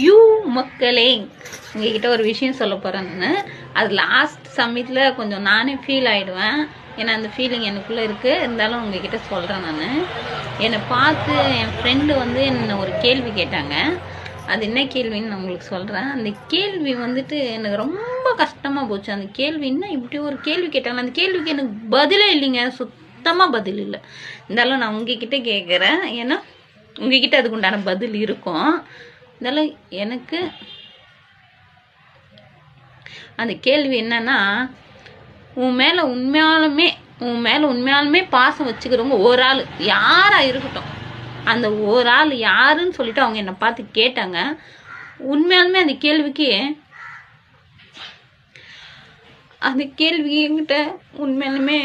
You மக்களே, உங்ககிட்ட ஒரு விஷயம் சொல்ல போகிறேன். நான் அது லாஸ்ட் சம்மிட்டில் கொஞ்சம் நானே ஃபீல் ஆகிடுவேன். ஏன்னா அந்த ஃபீலிங் எனக்குள்ளே இருக்குது. இருந்தாலும் உங்ககிட்ட சொல்கிறேன். நான் என்னை பார்த்து என் ஃப்ரெண்டு வந்து என்னை ஒரு கேள்வி கேட்டாங்க. அது என்ன கேள்வின்னு நான் உங்களுக்கு சொல்கிறேன். அந்த கேள்வி வந்துட்டு எனக்கு ரொம்ப கஷ்டமாக போச்சு. அந்த கேள்வி என்ன இப்படி ஒரு கேள்வி கேட்டாங்க. அந்த கேள்விக்கு எனக்கு பதிலே இல்லைங்க, சுத்தமாக பதில் இல்லை. இருந்தாலும் நான் உங்ககிட்ட கேட்குறேன். ஏன்னா உங்ககிட்ட அதுக்கு உண்டான பதில் இருக்கும். இருந்தாலும் எனக்கு அந்த கேள்வி என்னன்னா, உன் மேலே உண்மையாலுமே பாசம் வச்சுக்கிறவங்க ஒரு ஆள் யாராக இருக்கட்டும், அந்த ஒரு ஆள் யாருன்னு சொல்லிட்டு அவங்க என்னை பார்த்து கேட்டாங்க. உண்மையாலுமே அந்த கேள்விக்கு என்கிட்ட உண்மையாலுமே